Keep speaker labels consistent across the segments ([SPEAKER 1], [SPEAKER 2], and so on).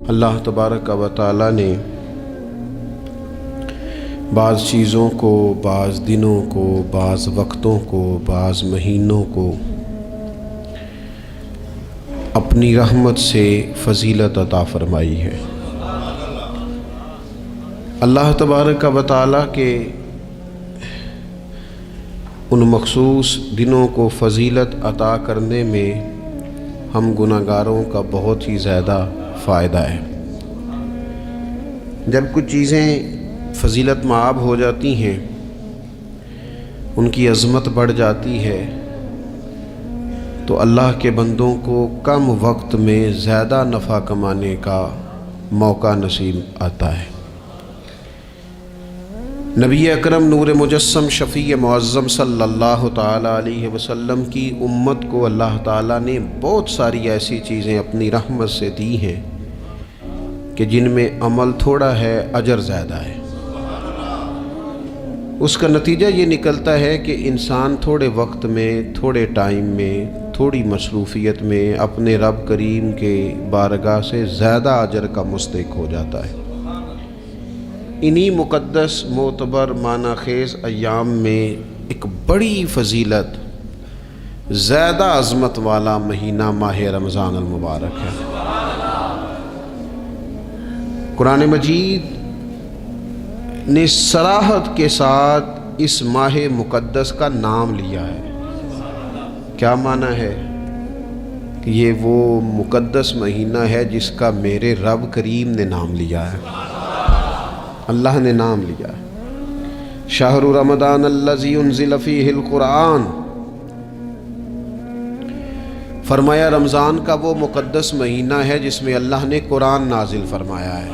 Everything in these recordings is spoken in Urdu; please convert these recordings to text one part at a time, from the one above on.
[SPEAKER 1] اللہ تبارک و تعالی نے بعض چیزوں کو، بعض دنوں کو، بعض وقتوں کو، بعض مہینوں کو اپنی رحمت سے فضیلت عطا فرمائی ہے۔ اللہ تبارک و تعالی کے ان مخصوص دنوں کو فضیلت عطا کرنے میں ہم گناہگاروں کا بہت ہی زیادہ فائدہ ہے۔ جب کچھ چیزیں فضیلت مآب ہو جاتی ہیں، ان کی عظمت بڑھ جاتی ہے، تو اللہ کے بندوں کو کم وقت میں زیادہ نفع کمانے کا موقع نصیب آتا ہے۔ نبی اکرم نور مجسم شفیع معظم صلی اللہ تعالی علیہ وسلم کی امت کو اللہ تعالیٰ نے بہت ساری ایسی چیزیں اپنی رحمت سے دی ہیں کہ جن میں عمل تھوڑا ہے، اجر زیادہ ہے۔ اس کا نتیجہ یہ نکلتا ہے کہ انسان تھوڑے وقت میں، تھوڑے ٹائم میں، تھوڑی مصروفیت میں اپنے رب کریم کے بارگاہ سے زیادہ اجر کا مستحق ہو جاتا ہے۔ انہی مقدس، معتبر، معنی خیز ایام میں ایک بڑی فضیلت، زیادہ عظمت والا مہینہ ماہ رمضان المبارک ہے۔ قرآن مجید نے صراحت کے ساتھ اس ماہ مقدس کا نام لیا ہے۔ کیا معنی ہے؟ کہ یہ وہ مقدس مہینہ ہے جس کا میرے رب کریم نے نام لیا ہے، اللہ نے نام لیا ہے۔ شہر رمضان الذی انزل فیہ القرآن، فرمایا رمضان کا وہ مقدس مہینہ ہے جس میں اللہ نے قرآن نازل فرمایا ہے۔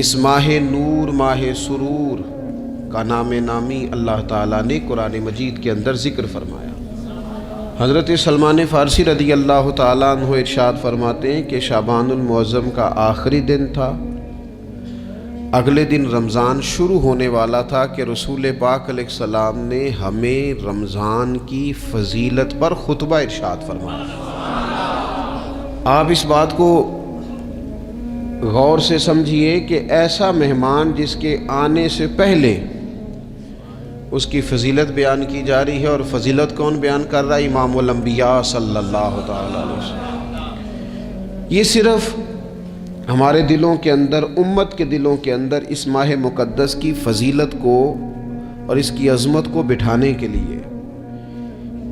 [SPEAKER 1] اس ماہ نور، ماہ سرور کا نام نامی اللہ تعالیٰ نے قرآن مجید کے اندر ذکر فرمایا۔ حضرت سلمان فارسی رضی اللہ تعالیٰ عنہ ارشاد فرماتے ہیں کہ شعبان المعظم کا آخری دن تھا، اگلے دن رمضان شروع ہونے والا تھا کہ رسول پاک علیہ السلام نے ہمیں رمضان کی فضیلت پر خطبہ ارشاد فرمایا۔ آپ اس بات کو غور سے سمجھیے کہ ایسا مہمان جس کے آنے سے پہلے اس کی فضیلت بیان کی جا رہی ہے، اور فضیلت کون بیان کر رہا ہے؟ امام الانبیاء صلی اللہ تعالی علیہ وسلم۔ یہ صرف ہمارے دلوں کے اندر، امت کے دلوں کے اندر اس ماہ مقدس کی فضیلت کو اور اس کی عظمت کو بٹھانے کے لیے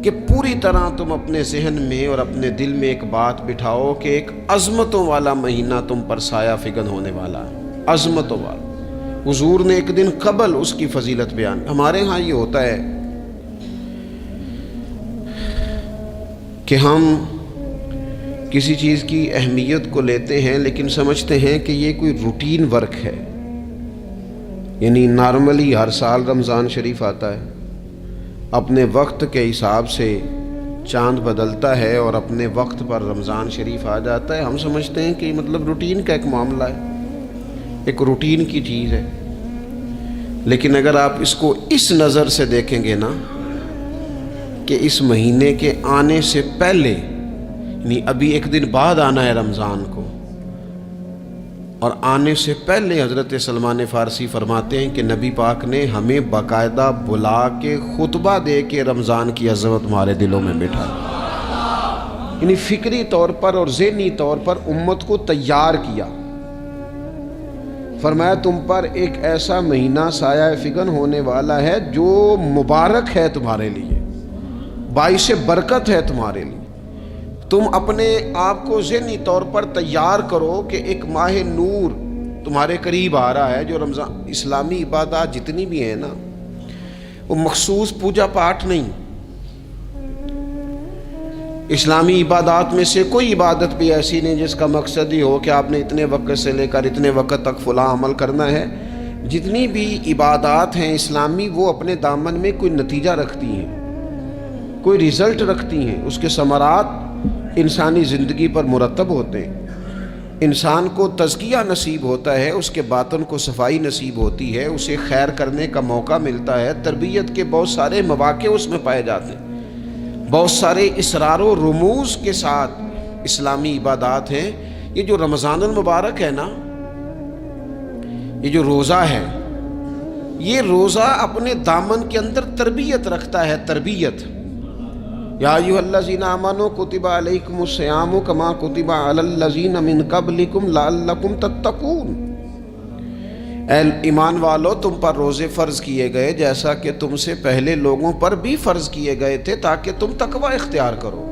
[SPEAKER 1] کہ پوری طرح تم اپنے ذہن میں اور اپنے دل میں ایک بات بٹھاؤ کہ ایک عظمتوں والا مہینہ تم پر سایہ فگن ہونے والا ہے، عظمتوں والا۔ حضور نے ایک دن قبل اس کی فضیلت بیان۔ ہمارے ہاں یہ ہوتا ہے کہ ہم کسی چیز کی اہمیت کو لیتے ہیں لیکن سمجھتے ہیں کہ یہ کوئی روٹین ورک ہے، یعنی نارملی ہر سال رمضان شریف آتا ہے، اپنے وقت کے حساب سے چاند بدلتا ہے اور اپنے وقت پر رمضان شریف آ جاتا ہے۔ ہم سمجھتے ہیں کہ مطلب روٹین کا ایک معاملہ ہے، ایک روٹین کی چیز ہے۔ لیکن اگر آپ اس کو اس نظر سے دیکھیں گے نا کہ اس مہینے کے آنے سے پہلے، یعنی ابھی ایک دن بعد آنا ہے رمضان کو، اور آنے سے پہلے حضرت سلمان فارسی فرماتے ہیں کہ نبی پاک نے ہمیں باقاعدہ بلا کے خطبہ دے کے رمضان کی عظمت ہمارے دلوں میں بٹھا، یعنی فکری طور پر اور ذہنی طور پر امت کو تیار کیا۔ فرمایا تم پر ایک ایسا مہینہ سایہ فگن ہونے والا ہے جو مبارک ہے تمہارے لیے، باعث برکت ہے تمہارے لیے۔ تم اپنے آپ کو ذہنی طور پر تیار کرو کہ ایک ماہ نور تمہارے قریب آ رہا ہے۔ جو رمضان، اسلامی عبادات جتنی بھی ہیں نا، وہ مخصوص پوجا پاٹ نہیں۔ اسلامی عبادات میں سے کوئی عبادت بھی ایسی نہیں جس کا مقصد ہی ہو کہ آپ نے اتنے وقت سے لے کر اتنے وقت تک فلاں عمل کرنا ہے۔ جتنی بھی عبادات ہیں اسلامی، وہ اپنے دامن میں کوئی نتیجہ رکھتی ہیں، کوئی رزلٹ رکھتی ہیں، اس کے ثمرات انسانی زندگی پر مرتب ہوتے ہیں۔ انسان کو تزکیہ نصیب ہوتا ہے، اس کے باطن کو صفائی نصیب ہوتی ہے، اسے خیر کرنے کا موقع ملتا ہے، تربیت کے بہت سارے مواقع اس میں پائے جاتے ہیں، بہت سارے اسرار و رموز کے ساتھ اسلامی عبادات ہیں یہ جو رمضان المبارک ہے نا، یہ جو روزہ ہے، یہ روزہ اپنے دامن کے اندر تربیت رکھتا ہے، تربیت۔ یا ایھا الذین آمنوا کتب علیکم الصیام کما کتب علی الذین من قبلکم لعلکم تتقون۔ اے ایمان والو، تم پر روزے فرض کیے گئے جیسا کہ تم سے پہلے لوگوں پر بھی فرض کیے گئے تھے تاکہ تم تقوی اختیار کرو۔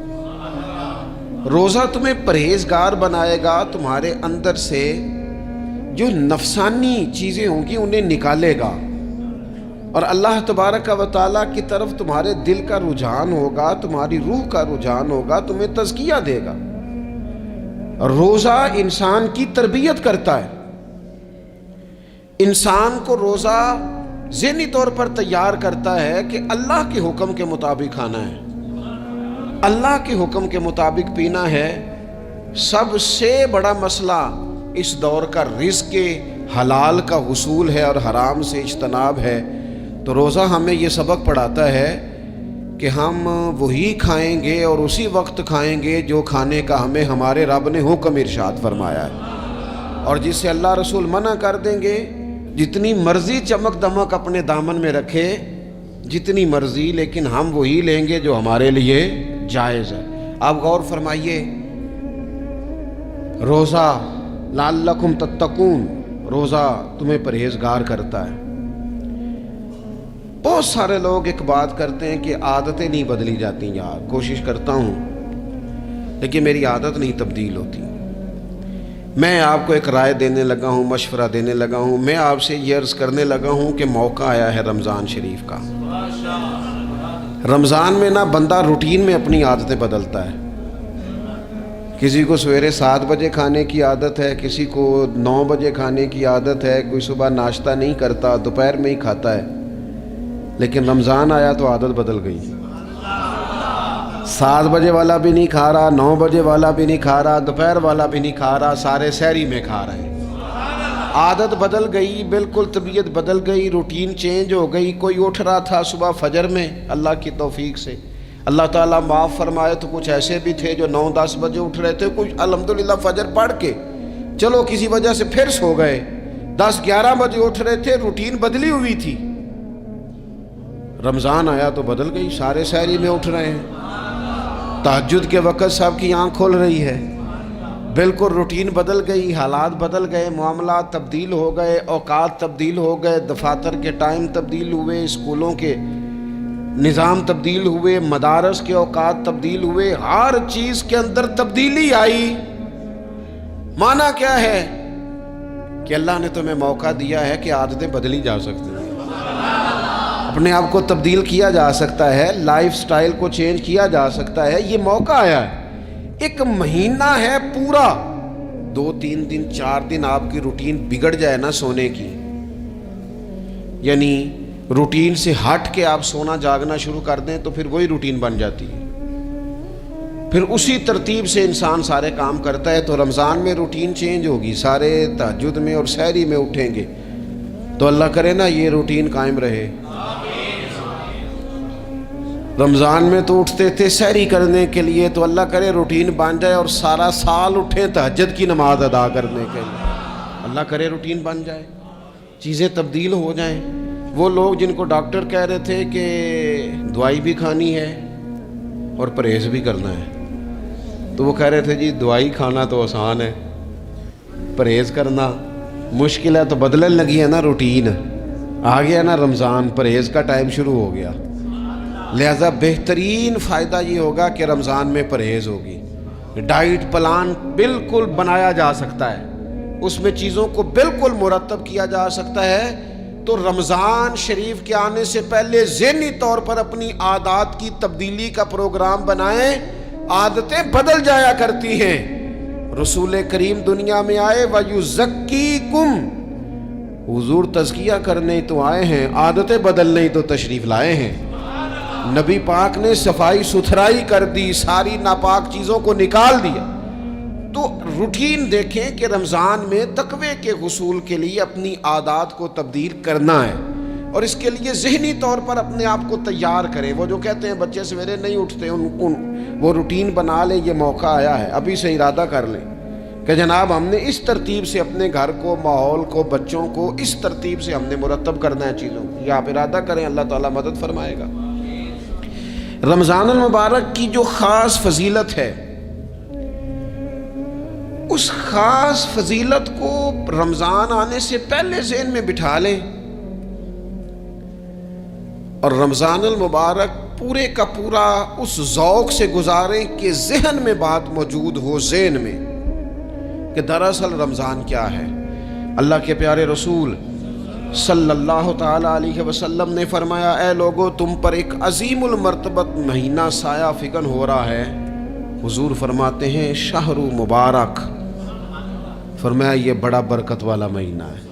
[SPEAKER 1] روزہ تمہیں پرہیزگار بنائے گا، تمہارے اندر سے جو نفسانی چیزیں ہوں گی انہیں نکالے گا، اور اللہ تبارک و تعالیٰ کی طرف تمہارے دل کا رجحان ہوگا، تمہاری روح کا رجحان ہوگا، تمہیں تزکیہ دے گا۔ روزہ انسان کی تربیت کرتا ہے، انسان کو روزہ ذہنی طور پر تیار کرتا ہے کہ اللہ کے حکم کے مطابق کھانا ہے، اللہ کے حکم کے مطابق پینا ہے۔ سب سے بڑا مسئلہ اس دور کا رزق حلال کا حصول ہے اور حرام سے اجتناب ہے۔ تو روزہ ہمیں یہ سبق پڑھاتا ہے کہ ہم وہی کھائیں گے اور اسی وقت کھائیں گے جو کھانے کا ہمیں ہمارے رب نے حکم ارشاد فرمایا ہے، اور جس سے اللہ رسول منع کر دیں گے جتنی مرضی چمک دمک اپنے دامن میں رکھے، جتنی مرضی، لیکن ہم وہی لیں گے جو ہمارے لیے جائز ہے۔ آپ غور فرمائیے، روزہ لعلکم تتقون، روزہ تمہیں پرہیزگار کرتا ہے۔ بہت سارے لوگ ایک بات کرتے ہیں کہ عادتیں نہیں بدلی جاتی، یار کوشش کرتا ہوں لیکن میری عادت نہیں تبدیل ہوتی۔ میں آپ کو ایک رائے دینے لگا ہوں، مشورہ دینے لگا ہوں، میں آپ سے یہ عرض کرنے لگا ہوں کہ موقع آیا ہے رمضان شریف کا۔ رمضان میں نا بندہ روٹین میں اپنی عادتیں بدلتا ہے۔ کسی کو سویرے 7 بجے کھانے کی عادت ہے، کسی کو 9 بجے کھانے کی عادت ہے، کوئی صبح ناشتہ نہیں کرتا، دوپہر میں ہی کھاتا ہے۔ لیکن رمضان آیا تو عادت بدل گئی، 7 بجے والا بھی نہیں کھا رہا، 9 بجے والا بھی نہیں کھا رہا، دوپہر والا بھی نہیں کھا رہا، سارے سحری میں کھا رہے ہیں۔ عادت بدل گئی، بالکل طبیعت بدل گئی، روٹین چینج ہو گئی۔ کوئی اٹھ رہا تھا صبح فجر میں، اللہ کی توفیق سے اللہ تعالیٰ معاف فرمائے تو کچھ ایسے بھی تھے جو 9-10 بجے اٹھ رہے تھے، کچھ الحمدللہ فجر پڑھ کے چلو کسی وجہ سے پھر سو گئے، 10-11 بجے اٹھ رہے تھے، روٹین بدلی ہوئی تھی۔ رمضان آیا تو بدل گئی، سارے سحری میں اٹھ رہے ہیں، تہجد کے وقت سب کی آنکھ کھل رہی ہے، بالکل روٹین بدل گئی، حالات بدل گئے، معاملات تبدیل ہو گئے، اوقات تبدیل ہو گئے، دفاتر کے ٹائم تبدیل ہوئے، اسکولوں کے نظام تبدیل ہوئے، مدارس کے اوقات تبدیل ہوئے، ہر چیز کے اندر تبدیلی آئی۔ معنی کیا ہے کہ اللہ نے تمہیں موقع دیا ہے کہ عادتیں بدلی جا سکتی ہیں، اپنے آپ کو تبدیل کیا جا سکتا ہے، لائف سٹائل کو چینج کیا جا سکتا ہے۔ یہ موقع آیا ہے، ایک مہینہ ہے پورا، 2-3 دن 4 دن آپ کی روٹین بگڑ جائے نا سونے کی، یعنی روٹین سے ہٹ کے آپ سونا جاگنا شروع کر دیں تو پھر وہی روٹین بن جاتی ہے، پھر اسی ترتیب سے انسان سارے کام کرتا ہے۔ تو رمضان میں روٹین چینج ہوگی، سارے تہجد میں اور سحری میں اٹھیں گے، تو اللہ کرے نا یہ روٹین قائم رہے۔ رمضان میں تو اٹھتے تھے سحری کرنے کے لیے، تو اللہ کرے روٹین بن جائے اور سارا سال اٹھیں تہجد کی نماز ادا کرنے کے لیے، اللہ کرے روٹین بن جائے، چیزیں تبدیل ہو جائیں۔ وہ لوگ جن کو ڈاکٹر کہہ رہے تھے کہ دوائی بھی کھانی ہے اور پرہیز بھی کرنا ہے، تو وہ کہہ رہے تھے جی دوائی کھانا تو آسان ہے، پرہیز کرنا مشکل ہے، تو بدلنے لگی ہے نا روٹین، آ گیا نا رمضان، پرہیز کا ٹائم شروع ہو گیا۔ لہذا بہترین فائدہ یہ ہوگا کہ رمضان میں پرہیز ہوگی، ڈائٹ پلان بالکل بنایا جا سکتا ہے، اس میں چیزوں کو بالکل مرتب کیا جا سکتا ہے۔ تو رمضان شریف کے آنے سے پہلے ذہنی طور پر اپنی عادات کی تبدیلی کا پروگرام بنائیں، عادتیں بدل جایا کرتی ہیں۔ رسول کریم دنیا میں آئے وَيُزَكِّيكُمْ، حضور تزکیہ کرنے تو آئے ہیں، عادتیں بدلنے تو تشریف لائے ہیں۔ نبی پاک نے صفائی ستھرائی کر دی، ساری ناپاک چیزوں کو نکال دیا۔ تو روٹین دیکھیں کہ رمضان میں تقوی کے حصول کے لیے اپنی عادات کو تبدیل کرنا ہے، اور اس کے لیے ذہنی طور پر اپنے آپ کو تیار کریں۔ وہ جو کہتے ہیں بچے سویرے نہیں اٹھتے، وہ روٹین بنا لیں، یہ موقع آیا ہے، ابھی سے ارادہ کر لیں کہ جناب ہم نے اس ترتیب سے اپنے گھر کو، ماحول کو، بچوں کو اس ترتیب سے ہم نے مرتب کرنا ہے چیزوں کو. یہ آپ ارادہ کریں، اللہ تعالیٰ مدد فرمائے گا. رمضان المبارک کی جو خاص فضیلت ہے، اس خاص فضیلت کو رمضان آنے سے پہلے ذہن میں بٹھا لیں اور رمضان المبارک پورے کا پورا اس ذوق سے گزاریں کہ ذہن میں بات موجود ہو، ذہن میں، کہ دراصل رمضان کیا ہے. اللہ کے پیارے رسول صلی اللہ تعالی علیہ وسلم نے فرمایا، اے لوگو تم پر ایک عظیم المرتبت مہینہ سایہ فگن ہو رہا ہے. حضور فرماتے ہیں شہر مبارک، فرمایا یہ بڑا برکت والا مہینہ ہے،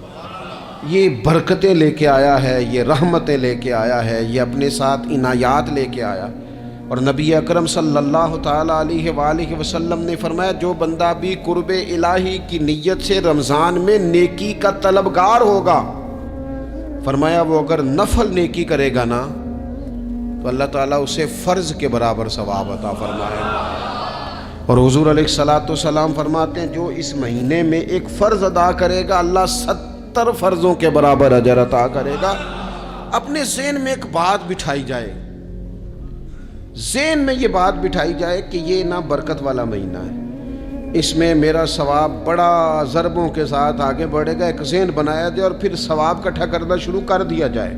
[SPEAKER 1] یہ برکتیں لے کے آیا ہے، یہ رحمتیں لے کے آیا ہے، یہ اپنے ساتھ عنایات لے کے آیا. اور نبی اکرم صلی اللہ تعالی علیہ وآلہ وسلم نے فرمایا، جو بندہ بھی قرب الہی کی نیت سے رمضان میں نیکی کا طلبگار ہوگا، فرمایا وہ اگر نفل نیکی کرے گا نا تو اللہ تعالیٰ اسے فرض کے برابر ثواب عطا فرمائے گا. اور حضور علیہ الصلوۃ فرماتے ہیں جو اس مہینے میں ایک فرض ادا کرے گا، اللہ 70 فرضوں کے برابر اجر عطا کرے گا. اپنے ذہن میں ایک بات بٹھائی جائے، ذہن میں یہ بات بٹھائی جائے کہ یہ نا برکت والا مہینہ ہے، اس میں میرا ثواب بڑا ضربوں کے ساتھ آگے بڑھے گا. ایک ذہن بنایا جائے اور پھر ثواب اکٹھا کرنا شروع کر دیا جائے.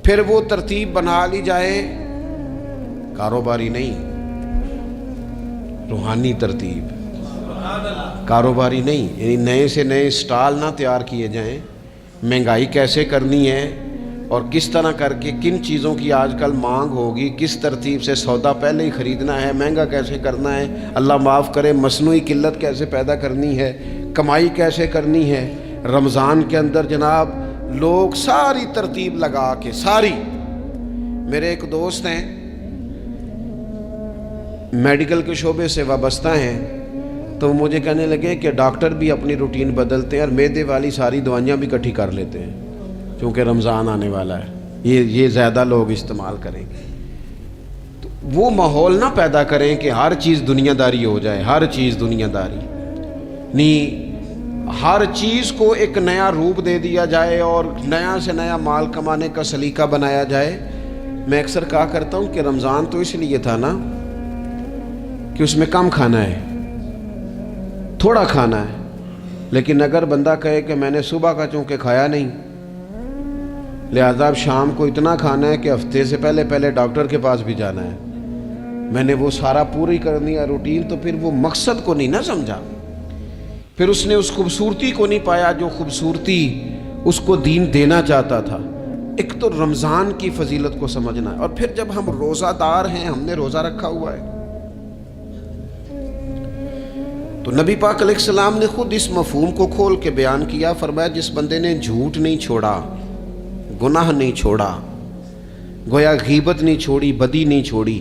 [SPEAKER 1] پھر وہ ترتیب بنا لی جائے، کاروباری نہیں، روحانی ترتیب، کاروباری نہیں. یعنی نئے سے نئے سٹال نہ تیار کیے جائیں، مہنگائی کیسے کرنی ہے اور کس طرح کر کے کن چیزوں کی آج کل مانگ ہوگی، کس ترتیب سے سودا پہلے ہی خریدنا ہے، مہنگا کیسے کرنا ہے، اللہ معاف کرے مصنوعی قلت کیسے پیدا کرنی ہے، کمائی کیسے کرنی ہے. رمضان کے اندر جناب لوگ ساری ترتیب لگا کے، ساری. میرے ایک دوست ہیں میڈیکل کے شعبے سے وابستہ ہیں، تو مجھے کہنے لگے کہ ڈاکٹر بھی اپنی روٹین بدلتے ہیں اور معدے والی ساری دوائیاں بھی اکٹھی کر لیتے ہیں کیونکہ رمضان آنے والا ہے، یہ زیادہ لوگ استعمال کریں گے. تو وہ ماحول نہ پیدا کریں کہ ہر چیز دنیا داری ہو جائے، ہر چیز دنیا داری نہیں، ہر چیز کو ایک نیا روپ دے دیا جائے اور نیا سے نیا مال کمانے کا سلیقہ بنایا جائے. میں اکثر کہا کرتا ہوں کہ رمضان تو اس لیے تھا نا کہ اس میں کم کھانا ہے، تھوڑا کھانا ہے. لیکن اگر بندہ کہے کہ میں نے صبح کا چونکہ کھایا نہیں، لہذا اب شام کو اتنا کھانا ہے کہ ہفتے سے پہلے ڈاکٹر کے پاس بھی جانا ہے، میں نے وہ سارا پوری کرنی ہے روٹین، تو پھر وہ مقصد کو نہیں نہ سمجھا، پھر اس نے اس خوبصورتی کو نہیں پایا جو خوبصورتی اس کو دین دینا چاہتا تھا. ایک تو رمضان کی فضیلت کو سمجھنا ہے، اور پھر جب ہم روزہ دار ہیں، ہم نے روزہ رکھا ہوا ہے، تو نبی پاک علیہ السلام نے خود اس مفہوم کو کھول کے بیان کیا. فرمایا جس بندے نے جھوٹ نہیں چھوڑا، گناہ نہیں چھوڑا، گویا غیبت نہیں چھوڑی، بدی نہیں چھوڑی،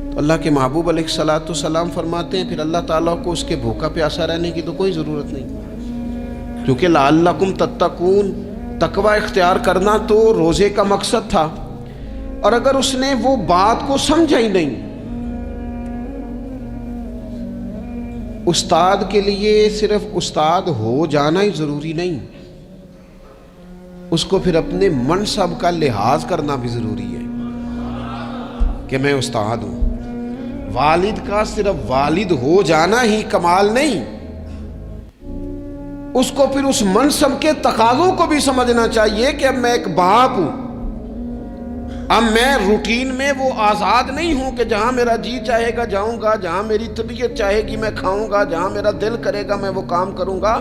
[SPEAKER 1] تو اللہ کے محبوب علیہ السلام فرماتے ہیں پھر اللہ تعالیٰ کو اس کے بھوکا پیاسا رہنے کی تو کوئی ضرورت نہیں، کیونکہ لعلکم تتقون، تقوی اختیار کرنا تو روزے کا مقصد تھا. اور اگر اس نے وہ بات کو سمجھا ہی نہیں، استاد کے لیے صرف استاد ہو جانا ہی ضروری نہیں، اس کو پھر اپنے منصب کا لحاظ کرنا بھی ضروری ہے کہ میں استاد ہوں. والد کا صرف والد ہو جانا ہی کمال نہیں، اس کو پھر اس منصب کے تقاضوں کو بھی سمجھنا چاہیے کہ اب میں ایک باپ ہوں، اب میں روٹین میں وہ آزاد نہیں ہوں کہ جہاں میرا جی چاہے گا جاؤں گا، جہاں میری طبیعت چاہے گی میں کھاؤں گا، جہاں میرا دل کرے گا میں وہ کام کروں گا.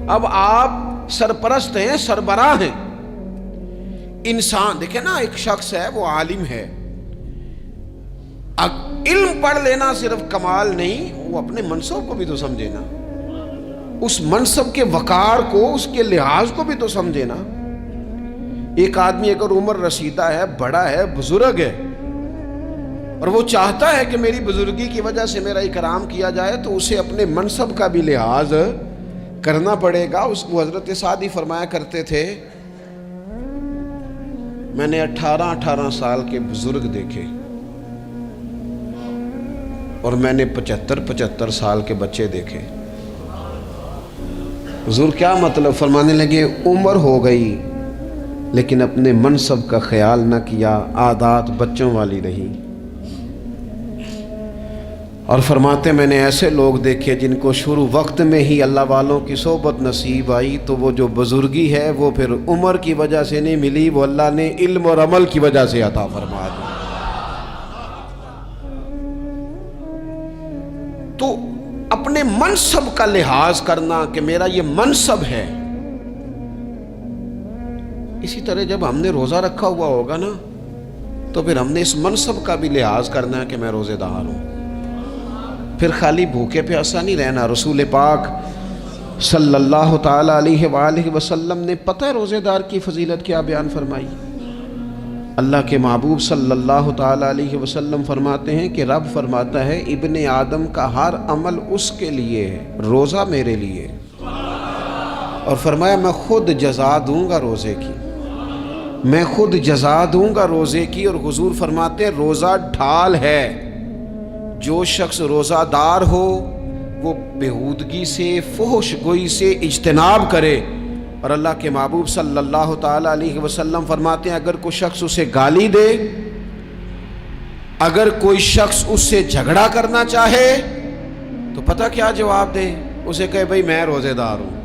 [SPEAKER 1] اب آپ سرپرست ہیں، سربراہ ہیں. انسان دیکھیں نا، ایک شخص ہے وہ عالم ہے، علم پڑھ لینا صرف کمال نہیں، وہ اپنے منصب کو بھی تو سمجھے نا، اس منصب کے وقار کو، اس کے لحاظ کو بھی تو سمجھے نا. ایک آدمی اگر عمر رسیدہ ہے، بڑا ہے، بزرگ ہے، اور وہ چاہتا ہے کہ میری بزرگی کی وجہ سے میرا اکرام کیا جائے، تو اسے اپنے منصب کا بھی لحاظ کرنا پڑے گا. اس کو حضرت سعدی فرمایا کرتے تھے میں نے 18 سال کے بزرگ دیکھے اور میں نے 75 سال کے بچے دیکھے. حضور کیا مطلب؟ فرمانے لگے عمر ہو گئی لیکن اپنے منصب کا خیال نہ کیا، عادات بچوں والی رہی۔ اور فرماتے میں نے ایسے لوگ دیکھے جن کو شروع وقت میں ہی اللہ والوں کی صحبت نصیب آئی تو وہ جو بزرگی ہے وہ پھر عمر کی وجہ سے نہیں ملی، وہ اللہ نے علم اور عمل کی وجہ سے عطا فرما دی۔ تو اپنے منصب کا لحاظ کرنا کہ میرا یہ منصب ہے۔ اسی طرح جب ہم نے روزہ رکھا ہوا ہوگا نا تو پھر ہم نے اس منصب کا بھی لحاظ کرنا ہے کہ میں روزے دار ہوں۔ پھر خالی بھوکے پیاسا نہیں رہنا۔ رسول پاک صلی اللہ تعالی علیہ وآلہ وسلم نے پتہ ہے روزے دار کی فضیلت کیا بیان فرمائی؟ اللہ کے محبوب صلی اللہ تعالی علیہ وسلم فرماتے ہیں کہ رب فرماتا ہے ابن آدم کا ہر عمل اس کے لیے ہے، روزہ میرے لیے۔ اور فرمایا میں خود جزا دوں گا روزے کی، میں خود جزا دوں گا روزے کی۔ اور حضور فرماتے ہیں روزہ ڈھال ہے، جو شخص روزہ دار ہو وہ بےہودگی سے، فحش گوئی سے اجتناب کرے۔ اور اللہ کے محبوب صلی اللہ تعالی علیہ وسلم فرماتے ہیں اگر کوئی شخص اسے گالی دے، اگر کوئی شخص اس سے جھگڑا کرنا چاہے تو پتہ کیا جواب دے؟ اسے کہے بھئی میں روزے دار ہوں،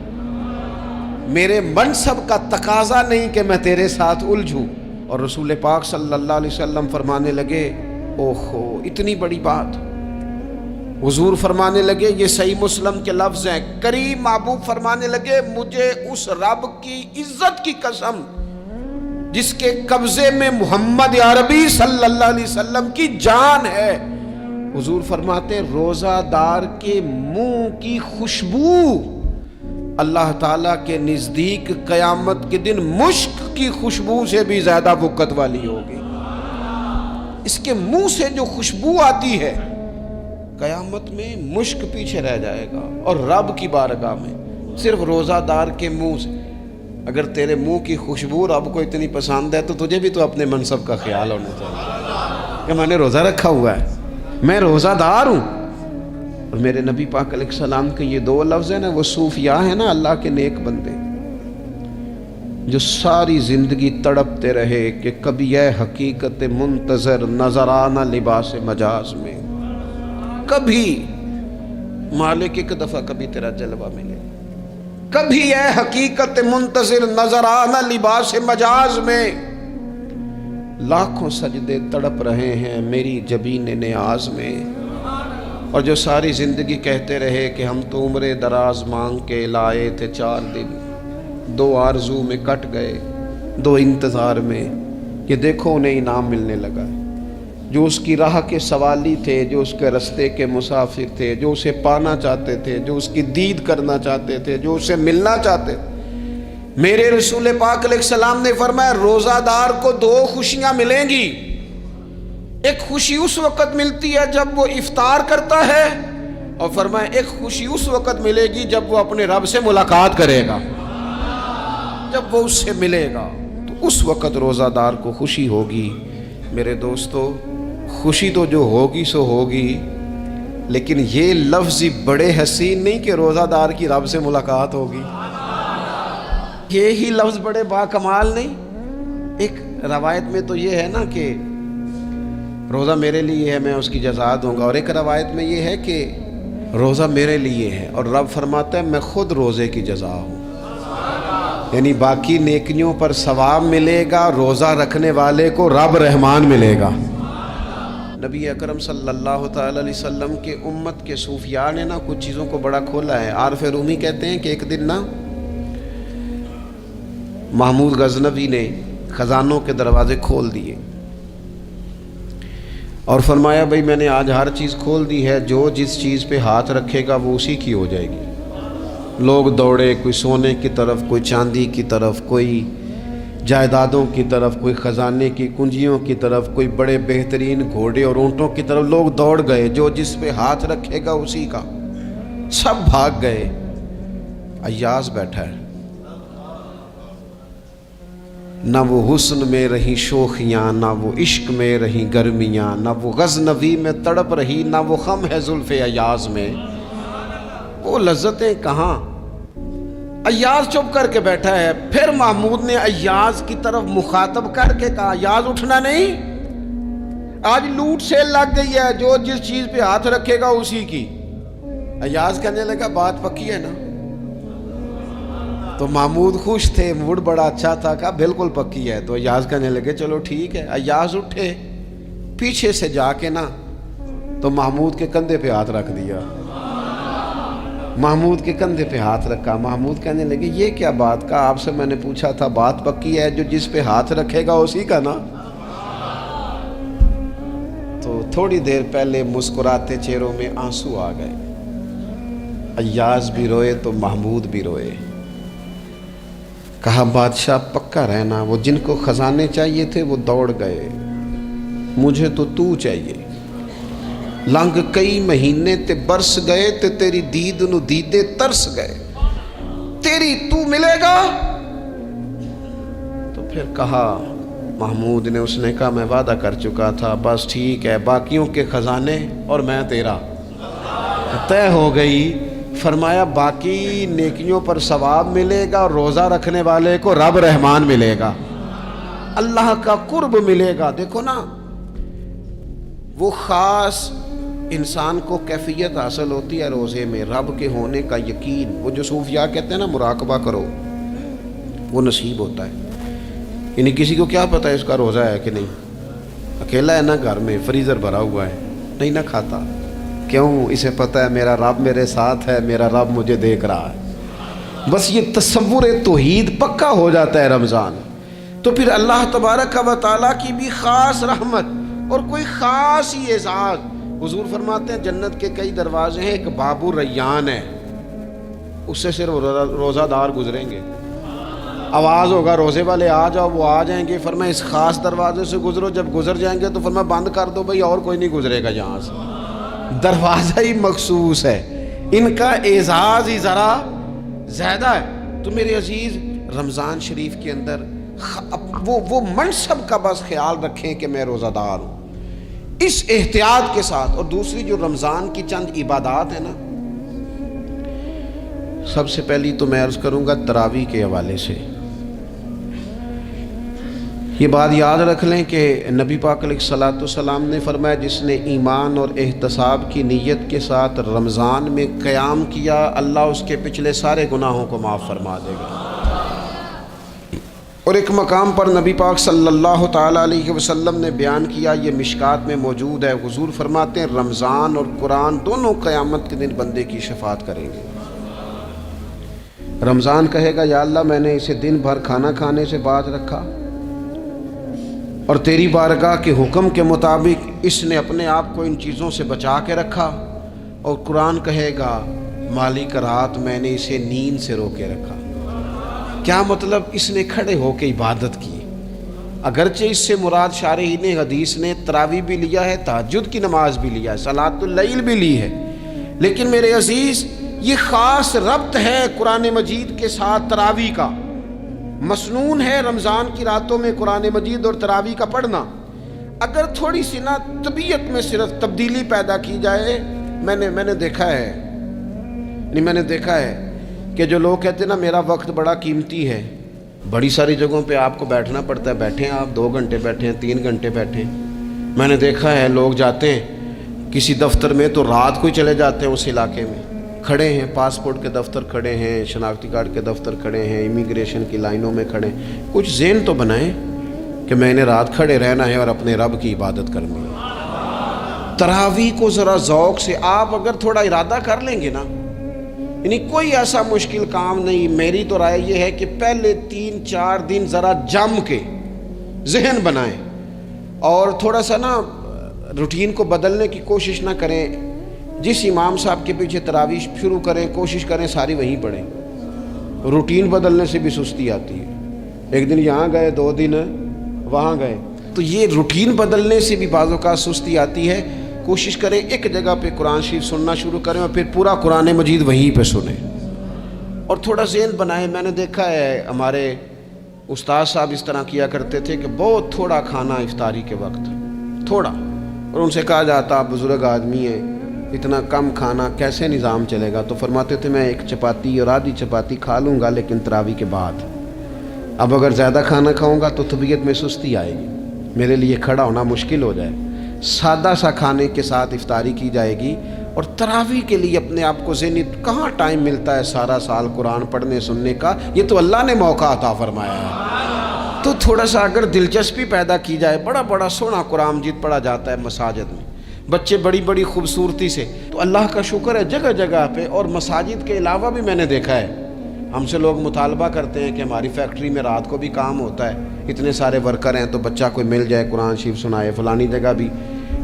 [SPEAKER 1] میرے منصب کا تقاضا نہیں کہ میں تیرے ساتھ الجھوں۔ اور رسول پاک صلی اللہ علیہ وسلم فرمانے لگے اوہو اتنی بڑی بات۔ حضور فرمانے لگے یہ صحیح مسلم کے لفظ ہیں، کریم محبوب فرمانے لگے مجھے اس رب کی عزت کی قسم جس کے قبضے میں محمد عربی صلی اللہ علیہ وسلم کی جان ہے، حضور فرماتے ہیں روزہ دار کے منہ کی خوشبو اللہ تعالیٰ کے نزدیک قیامت کے دن مشک کی خوشبو سے بھی زیادہ وقت والی ہوگی۔ اس کے منہ سے جو خوشبو آتی ہے قیامت میں مشک پیچھے رہ جائے گا، اور رب کی بارگاہ میں صرف روزہ دار کے منہ سے۔ اگر تیرے منہ کی خوشبو رب کو اتنی پسند ہے تو تجھے بھی تو اپنے منصب کا خیال ہونا چاہیے کہ میں نے روزہ رکھا ہوا ہے، میں روزہ دار ہوں۔ اور میرے نبی پاک علیہ السلام کے یہ دو لفظ ہیں نا، وہ صوفیاء ہیں نا، اللہ کے نیک بندے جو ساری زندگی تڑپتے رہے کہ کبھی اے حقیقت منتظر نظر آنا لباس مجاز میں، کبھی مالک ایک دفعہ کبھی تیرا جلوہ ملے، کبھی اے حقیقت منتظر نظر آنا لباس مجاز میں۔ لاکھوں سجدے تڑپ رہے ہیں میری جبین نیاز میں، اور جو ساری زندگی کہتے رہے کہ ہم تو عمر دراز مانگ کے لائے تھے 4 دن، 2 آرزو میں کٹ گئے، 2 انتظار میں، کہ دیکھو انہیں انعام ملنے لگا۔ جو اس کی راہ کے سوالی تھے، جو اس کے رستے کے مسافر تھے، جو اسے پانا چاہتے تھے، جو اس کی دید کرنا چاہتے تھے، جو اسے ملنا چاہتے تھے، میرے رسول پاک علیہ السلام نے فرمایا روزہ دار کو 2 خوشیاں ملیں گی۔ ایک خوشی اس وقت ملتی ہے جب وہ افطار کرتا ہے، اور فرمایا ایک خوشی اس وقت ملے گی جب وہ اپنے رب سے ملاقات کرے گا، جب وہ اس سے ملے گا تو اس وقت روزہ دار کو خوشی ہوگی۔ میرے دوستو خوشی تو جو ہوگی سو ہوگی، لیکن یہ لفظ بڑے حسین نہیں کہ روزہ دار کی رب سے ملاقات ہوگی، یہی لفظ بڑے باکمال نہیں۔ ایک روایت میں تو یہ ہے نا کہ روزہ میرے لیے ہے میں اس کی جزا دوں گا، اور ایک روایت میں یہ ہے کہ روزہ میرے لیے ہے اور رب فرماتا ہے میں خود روزے کی جزا ہوں، یعنی باقی نیکیوں پر ثواب ملے گا، روزہ رکھنے والے کو رب رحمان ملے گا۔ نبی اکرم صلی اللہ تعالی علیہ وسلم کے امت کے صوفیاء نے نا کچھ چیزوں کو بڑا کھولا ہے۔ عارف رومی کہتے ہیں کہ ایک دن نا محمود غزنوی نے خزانوں کے دروازے کھول دیے اور فرمایا بھئی میں نے آج ہر چیز کھول دی ہے، جو جس چیز پہ ہاتھ رکھے گا وہ اسی کی ہو جائے گی۔ لوگ دوڑے، کوئی سونے کی طرف، کوئی چاندی کی طرف، کوئی جائیدادوں کی طرف، کوئی خزانے کی کنجیوں کی طرف، کوئی بڑے بہترین گھوڑے اور اونٹوں کی طرف، لوگ دوڑ گئے، جو جس پہ ہاتھ رکھے گا اسی کا۔ سب بھاگ گئے، ایاز بیٹھا ہے، نہ وہ حسن میں رہی شوخیاں، نہ وہ عشق میں رہی گرمیاں، نہ وہ غزنوی میں تڑپ رہی، نہ وہ خم ہے زلف ایاز میں۔ وہ لذتیں کہاں، ایاز چپ کر کے بیٹھا ہے. پھر محمود نے ایاز کی طرف مخاطب کر کے کہا ایاز اٹھنا نہیں, آج لوٹ سیل لگ گئی ہے, جو جس چیز پہ ہاتھ رکھے گا اسی کی. ایاز کہنے لگا بات پکی ہے نا. تو محمود خوش تھے, موڈ بڑا اچھا تھا, کہا بالکل پکی ہے. تو ایاز کہنے لگے چلو ٹھیک ہے. ایاز اٹھے, پیچھے سے جا کے نا تو محمود کے کندھے پہ ہاتھ رکھ دیا. محمود کے کندھے پہ ہاتھ رکھا. محمود کہنے لگے یہ کیا بات کا, آپ سے میں نے پوچھا تھا بات پکی ہے, جو جس پہ ہاتھ رکھے گا اسی کا نا. تو تھوڑی دیر پہلے مسکراتے چہروں میں آنسو آ گئے. ایاز بھی روئے تو محمود بھی روئے. کہا بادشاہ پکا رہنا, وہ جن کو خزانے چاہیے تھے وہ دوڑ گئے, مجھے تو چاہیے. لنگ کئی مہینے تے برس گئے تے تیری دید نو دیدے ترس گئے, تیری تو ملے گا. تو پھر کہا محمود نے, اس نے کہا میں وعدہ کر چکا تھا, بس ٹھیک ہے, باقیوں کے خزانے اور میں تیرا طے ہو گئی. فرمایا باقی نیکیوں پر ثواب ملے گا, اور روزہ رکھنے والے کو رب رحمان ملے گا, اللہ کا قرب ملے گا. دیکھو نا, وہ خاص انسان کو کیفیت حاصل ہوتی ہے روزے میں, رب کے ہونے کا یقین. وہ جو صوفیاء کہتے ہیں نا مراقبہ کرو, وہ نصیب ہوتا ہے. یعنی کسی کو کیا پتہ ہے اس کا روزہ ہے کہ نہیں, اکیلا ہے نا گھر میں, فریزر بھرا ہوا ہے, نہیں نہ کھاتا. کیوں؟ اسے پتہ ہے میرا رب میرے ساتھ ہے, میرا رب مجھے دیکھ رہا ہے. بس یہ تصور توحید پکا ہو جاتا ہے رمضان. تو پھر اللہ تبارک و تعالیٰ کی بھی خاص رحمت اور کوئی خاص ہی اعزاز. حضور فرماتے ہیں جنت کے کئی دروازے ہیں, ایک باب الریان ہے, اس سے صرف روزہ دار گزریں گے. آواز ہوگا روزے والے آ جاؤ, وہ آ جائیں گے. فرمایا اس خاص دروازے سے گزرو, جب گزر جائیں گے تو فرمایا بند کر دو بھائی, اور کوئی نہیں گزرے گا یہاں سے. دروازہ ہی مخصوص ہے, ان کا اعزاز ہی ذرا زیادہ ہے. تو میرے عزیز رمضان شریف کے اندر وہ منصب کا بس خیال رکھیں کہ میں روزہ دار ہوں, اس احتیاط کے ساتھ. اور دوسری جو رمضان کی چند عبادات ہیں نا, سب سے پہلی تو میں عرض کروں گا تراویح کے حوالے سے. یہ بات یاد رکھ لیں کہ نبی پاک علیہ الصلوۃ والسلام نے فرمایا جس نے ایمان اور احتساب کی نیت کے ساتھ رمضان میں قیام کیا, اللہ اس کے پچھلے سارے گناہوں کو معاف فرما دے گا. اور ایک مقام پر نبی پاک صلی اللہ تعالیٰ علیہ وسلم نے بیان کیا, یہ مشکات میں موجود ہے. حضور فرماتے ہیں رمضان اور قرآن دونوں قیامت کے دن بندے کی شفاعت کریں گے. رمضان کہے گا یا اللہ میں نے اسے دن بھر کھانا کھانے سے باز رکھا, اور تیری بارگاہ کے حکم کے مطابق اس نے اپنے آپ کو ان چیزوں سے بچا کے رکھا. اور قرآن کہے گا مالک رات میں نے اسے نیند سے روکے رکھا. کیا مطلب؟ اس نے کھڑے ہو کے عبادت کی. اگرچہ اس سے مراد شارحین حدیث نے تراویح بھی لیا ہے, تہجد کی نماز بھی لیا ہے, صلاۃ اللیل بھی لی ہے, لیکن میرے عزیز یہ خاص ربط ہے قرآن مجید کے ساتھ تراویح کا. مسنون ہے رمضان کی راتوں میں قرآن مجید اور تراویح کا پڑھنا. اگر تھوڑی سی نا طبیعت میں صرف تبدیلی پیدا کی جائے, میں نے دیکھا ہے کہ جو لوگ کہتے ہیں نا میرا وقت بڑا قیمتی ہے, بڑی ساری جگہوں پہ آپ کو بیٹھنا پڑتا ہے, بیٹھیں آپ 2 گھنٹے بیٹھیں, 3 گھنٹے بیٹھیں. میں نے دیکھا ہے لوگ جاتے ہیں کسی دفتر میں تو رات کو ہی چلے جاتے ہیں اس علاقے میں, کھڑے ہیں, پاسپورٹ کے دفتر کھڑے ہیں, شناختی کارڈ کے دفتر کھڑے ہیں, امیگریشن کی لائنوں میں کھڑے ہیں. کچھ ذہن تو بنائیں کہ میں نے رات کھڑے رہنا ہے اور اپنے رب کی عبادت کرنی ہے. تراویح کو ذرا ذوق سے آپ اگر تھوڑا ارادہ کر لیں گے نا, یعنی کوئی ایسا مشکل کام نہیں. میری تو رائے یہ ہے کہ پہلے 3-4 دن ذرا جم کے ذہن بنائیں, اور تھوڑا سا نا روٹین کو بدلنے کی کوشش نہ کریں. جس امام صاحب کے پیچھے تراویح شروع کریں, کوشش کریں ساری وہیں پڑھیں. روٹین بدلنے سے بھی سستی آتی ہے. ایک دن یہاں گئے, 2 دن وہاں گئے, تو یہ روٹین بدلنے سے بھی بعض اوقات سستی آتی ہے. کوشش کریں ایک جگہ پہ قرآن شریف سننا شروع کریں اور پھر پورا قرآن مجید وہیں پہ سنیں, اور تھوڑا ذہن بنائیں. میں نے دیکھا ہے ہمارے استاد صاحب اس طرح کیا کرتے تھے کہ بہت تھوڑا کھانا افطاری کے وقت, تھوڑا, اور ان سے کہا جاتا آپ بزرگ آدمی ہیں, اتنا کم کھانا کیسے نظام چلے گا؟ تو فرماتے تھے میں ایک چپاتی اور آدھی چپاتی کھا لوں گا لیکن تراویح کے بعد۔ اب اگر زیادہ کھانا کھاؤں گا تو طبیعت میں سستی آئے گی، میرے لیے کھڑا ہونا مشکل ہو جائے۔ سادہ سا کھانے کے ساتھ افطاری کی جائے گی، اور تراویح کے لیے اپنے آپ کو ذہنی کہاں ٹائم ملتا ہے سارا سال قرآن پڑھنے سننے کا؟ یہ تو اللہ نے موقع عطا فرمایا ہے۔ تو تھوڑا سا اگر دلچسپی پیدا کی جائے، بڑا بڑا سونا قرآن مجید پڑھا جاتا ہے مساجد میں، بچے بڑی بڑی خوبصورتی سے، تو اللہ کا شکر ہے جگہ جگہ پہ۔ اور مساجد کے علاوہ بھی میں نے دیکھا ہے، ہم سے لوگ مطالبہ کرتے ہیں کہ ہماری فیکٹری میں رات کو بھی کام ہوتا ہے، اتنے سارے ورکر ہیں تو بچہ کوئی مل جائے قرآن شریف سنائے، فلانی جگہ بھی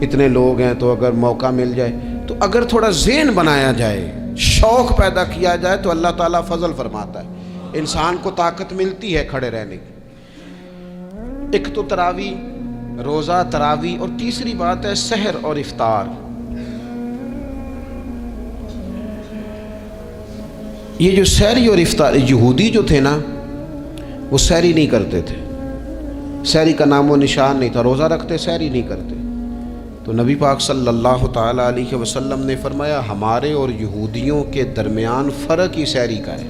[SPEAKER 1] اتنے لوگ ہیں تو اگر موقع مل جائے، تو اگر تھوڑا ذہن بنایا جائے، شوق پیدا کیا جائے تو اللہ تعالیٰ فضل فرماتا ہے، انسان کو طاقت ملتی ہے کھڑے رہنے کی۔ ایک تو تراویح، روزہ، تراویح، اور تیسری بات ہے سحر اور افطار۔ یہ جو سحری اور افطار، یہودی جو تھے نا وہ سحری نہیں کرتے تھے، سحری کا نام و نشان نہیں تھا، روزہ رکھتے سحری نہیں کرتے۔ تو نبی پاک صلی اللہ تعالیٰ علیہ وسلم نے فرمایا ہمارے اور یہودیوں کے درمیان فرق ہی سحری کا ہے،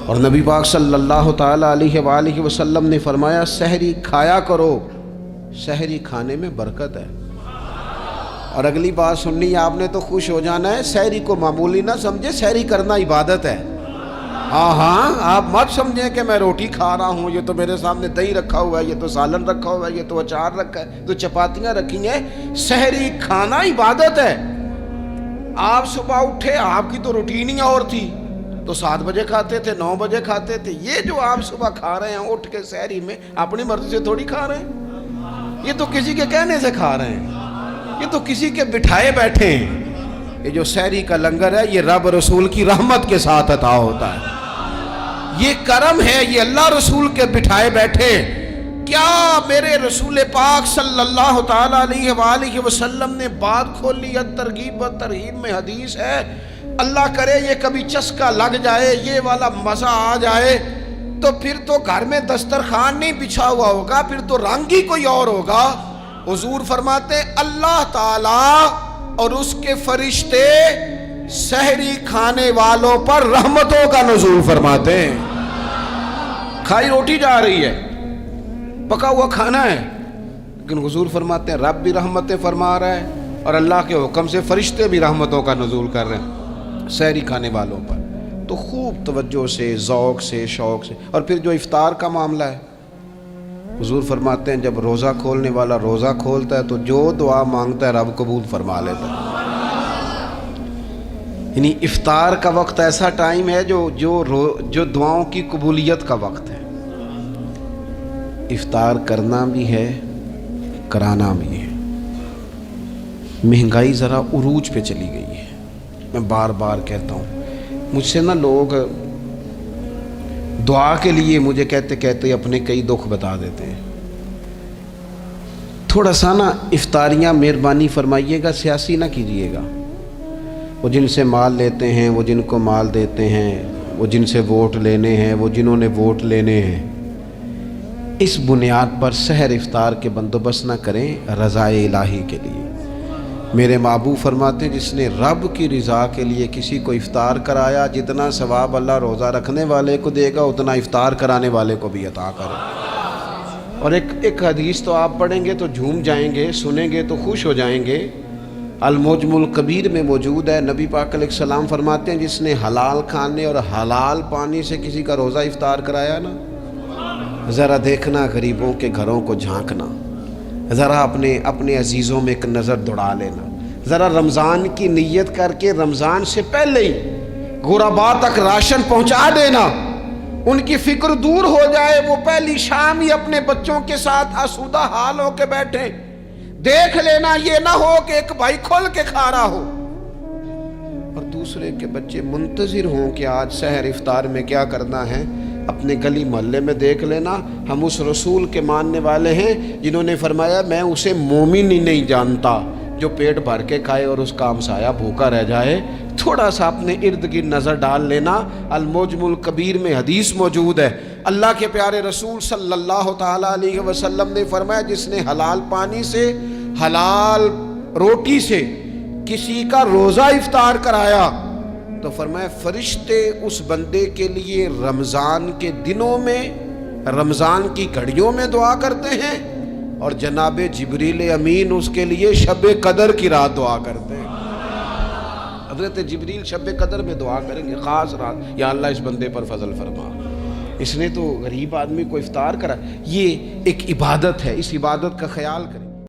[SPEAKER 1] اور نبی پاک صلی اللہ تعالیٰ علیہ وآلہ وسلم نے فرمایا سحری کھایا کرو، سحری کھانے میں برکت ہے۔ اور اگلی بات سننی ہے آپ نے تو خوش ہو جانا ہے، سحری کو معمولی نہ سمجھے، سحری کرنا عبادت ہے۔ ہاں آپ مت سمجھیں کہ میں روٹی کھا رہا ہوں، یہ تو میرے سامنے دہی رکھا ہوا ہے، یہ تو سالن رکھا ہوا ہے، یہ تو اچار رکھا ہے، تو چپاتیاں رکھی ہیں۔ سحری کھانا عبادت ہے۔ آپ صبح اٹھے، آپ کی تو روٹین ہی اور تھی، تو 7 بجے کھاتے تھے، 9 بجے کھاتے تھے۔ یہ جو آپ صبح کھا رہے ہیں اٹھ کے سحری میں، اپنی مرضی سے تھوڑی کھا رہے ہیں، یہ تو کسی کے کہنے سے کھا رہے ہیں، یہ تو کسی کے بٹھائے بیٹھے ہیں۔ یہ جو سحری کا لنگر ہے یہ رب رسول کی رحمت کے ساتھ عطا ہوتا ہے، یہ کرم ہے، یہ اللہ رسول کے بٹھائے بیٹھے۔ کیا میرے رسول پاک صلی اللہ تعالیٰ علیہ وآلہ وسلم نے بات کھولی ہے، ترغیب و ترہیب میں حدیث ہے، اللہ کرے یہ کبھی چسکا لگ جائے، یہ والا مزہ آ جائے، تو پھر تو گھر میں دسترخوان نہیں بچھا ہوا ہوگا، پھر تو رنگ ہی کوئی اور ہوگا۔ حضور فرماتے اللہ تعالیٰ اور اس کے فرشتے سحری کھانے والوں پر رحمتوں کا نزول فرماتے ہیں۔ کھائی روٹی جا رہی ہے، پکا ہوا کھانا ہے، لیکن حضور فرماتے ہیں رب بھی رحمتیں فرما رہا ہے، اور اللہ کے حکم سے فرشتے بھی رحمتوں کا نزول کر رہے ہیں سحری کھانے والوں پر۔ تو خوب توجہ سے، ذوق سے، شوق سے۔ اور پھر جو افطار کا معاملہ ہے، حضور فرماتے ہیں جب روزہ کھولنے والا روزہ کھولتا ہے تو جو دعا مانگتا ہے رب قبول فرما لیتا ہے۔ یعنی افطار کا وقت ایسا ٹائم ہے جو دعاؤں کی قبولیت کا وقت ہے۔ افطار کرنا بھی ہے، کرانا بھی ہے۔ مہنگائی ذرا عروج پہ چلی گئی ہے، میں بار بار کہتا ہوں، مجھ سے نا لوگ دعا کے لیے مجھے کہتے کہتے اپنے کئی دکھ بتا دیتے ہیں۔ تھوڑا سا نا افطاریاں مہربانی فرمائیے گا، سیاسی نہ کیجیے گا۔ وہ جن سے مال لیتے ہیں، وہ جن کو مال دیتے ہیں، وہ جن سے ووٹ لینے ہیں، وہ جنہوں نے ووٹ لینے ہیں، اس بنیاد پر سحر افطار کے بندوبست نہ کریں رضا الہی کے لیے۔ میرے محبوب فرماتے ہیں جس نے رب کی رضا کے لیے کسی کو افطار کرایا، جتنا ثواب اللہ روزہ رکھنے والے کو دے گا اتنا افطار کرانے والے کو بھی عطا کرے۔ اور ایک حدیث تو آپ پڑھیں گے تو جھوم جائیں گے، سنیں گے تو خوش ہو جائیں گے، المعجم الکبیر میں موجود ہے۔ نبی پاک علیہ السلام فرماتے ہیں جس نے حلال کھانے اور حلال پانی سے کسی کا روزہ افطار کرایا نا، ذرا دیکھنا غریبوں کے گھروں کو جھانکنا، ذرا اپنے عزیزوں میں ایک نظر دوڑا لینا، ذرا رمضان کی نیت کر کے رمضان سے پہلے ہی غرباء تک راشن پہنچا دینا، ان کی فکر دور ہو جائے، وہ پہلی شام ہی اپنے بچوں کے ساتھ آسودہ حال ہو کے بیٹھیں۔ دیکھ لینا یہ نہ ہو کہ ایک بھائی کھول کے کھا رہا ہو اور دوسرے کے بچے منتظر ہوں کہ آج سحر افطار میں کیا کرنا ہے۔ اپنے گلی محلے میں دیکھ لینا، ہم اس رسول کے ماننے والے ہیں جنہوں نے فرمایا میں اسے مومن ہی نہیں جانتا جو پیٹ بھر کے کھائے اور اس کا ہمسایہ بھوکا رہ جائے۔ تھوڑا سا اپنے ارد گرد نظر ڈال لینا، المعجم الکبیر میں حدیث موجود ہے۔ اللہ کے پیارے رسول صلی اللہ تعالیٰ علیہ وسلم نے فرمایا جس نے حلال پانی سے، حلال روٹی سے کسی کا روزہ افطار کرایا تو فرمایا فرشتے اس بندے کے لیے رمضان کے دنوں میں، رمضان کی گھڑیوں میں دعا کرتے ہیں، اور جناب جبریل امین اس کے لیے شب قدر کی رات دعا کرتے ہیں۔ حضرت جبریل شب قدر میں دعا کریں گے، خاص رات، یا اللہ اس بندے پر فضل فرما، اس نے تو غریب آدمی کو افطار کرا۔ یہ ایک عبادت ہے، اس عبادت کا خیال کریں۔